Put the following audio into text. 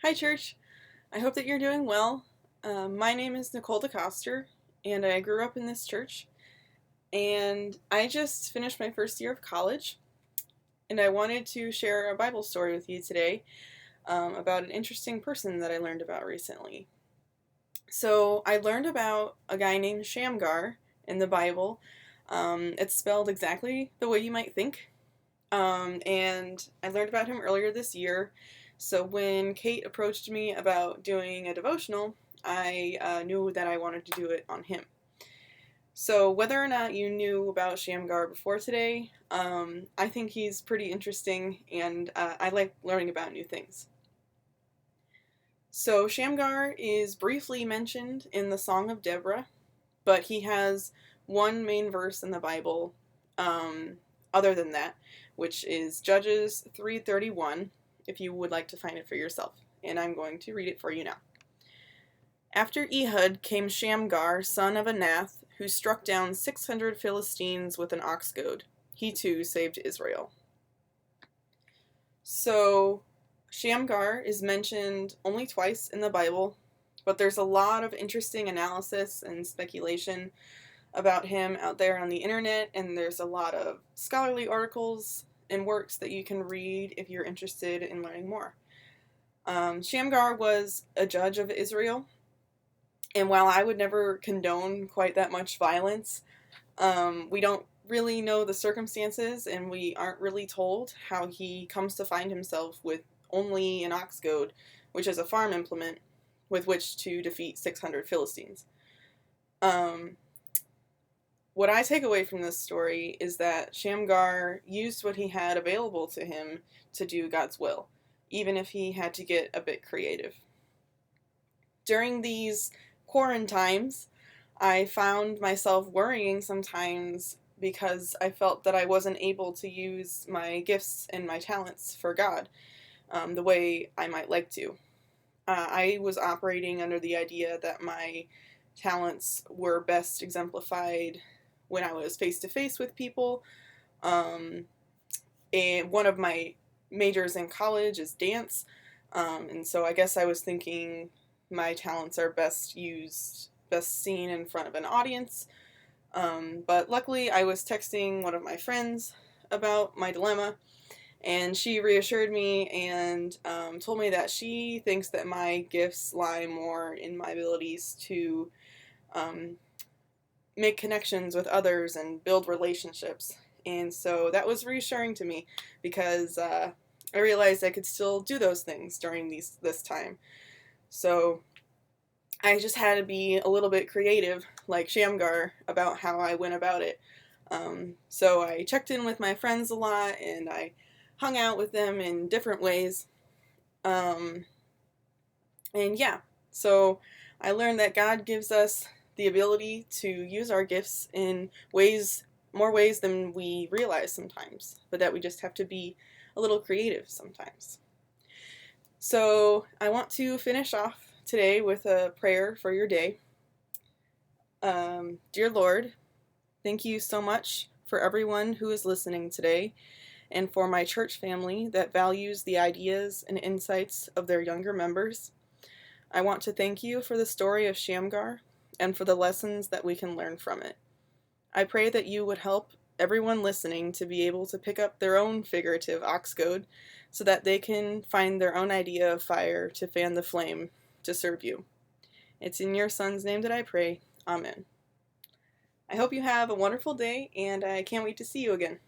Hi, church. I hope that you're doing well. My name is Nicole DeCoster, and I grew up in this church. And I just finished my first year of college, and I wanted to share a Bible story with you today about an interesting person that I learned about recently. So I learned about a guy named Shamgar in the Bible. It's spelled exactly the way you might think. And I learned about him earlier this year. So when Kate approached me about doing a devotional, I knew that I wanted to do it on him. So whether or not you knew about Shamgar before today, I think he's pretty interesting, and I like learning about new things. So Shamgar is briefly mentioned in the Song of Deborah, but he has one main verse in the Bible um, other than that, which is Judges 3:31, if you would like to find it for yourself. And I'm going to read it for you now. After Ehud came Shamgar, son of Anath, who struck down 600 Philistines with an ox goad. He too saved Israel. So, Shamgar is mentioned only twice in the Bible, but there's a lot of interesting analysis and speculation about him out there on the internet, and there's a lot of scholarly articles and works that you can read if you're interested in learning more. Shamgar was a judge of Israel, and while I would never condone quite that much violence, we don't really know the circumstances, and we aren't really told how he comes to find himself with only an ox goad, which is a farm implement, with which to defeat 600 Philistines. What I take away from this story is that Shamgar used what he had available to him to do God's will, even if he had to get a bit creative. During these quarantine times, I found myself worrying sometimes because I felt that I wasn't able to use my gifts and my talents for God the way I might like to. I was operating under the idea that my talents were best exemplified when I was face to face with people. And one of my majors in college is dance. And so I guess I was thinking my talents are best seen in front of an audience. But luckily, I was texting one of my friends about my dilemma, and she reassured me and told me that she thinks that my gifts lie more in my abilities to um, make connections with others and build relationships. And so that was reassuring to me because I realized I could still do those things during this time. So I just had to be a little bit creative, like Shamgar, about how I went about it. So I checked in with my friends a lot, and I hung out with them in different ways. Um, and yeah, so I learned that God gives us the ability to use our gifts in more ways than we realize sometimes, but that we just have to be a little creative sometimes. So I want to finish off today with a prayer for your day. Dear Lord, thank you so much for everyone who is listening today, and for my church family that values the ideas and insights of their younger members. I want to thank you for the story of Shamgar and for the lessons that we can learn from it. I pray that you would help everyone listening to be able to pick up their own figurative ox goad so that they can find their own idea of fire to fan the flame to serve you. It's in your Son's name that I pray. Amen. I hope you have a wonderful day, and I can't wait to see you again.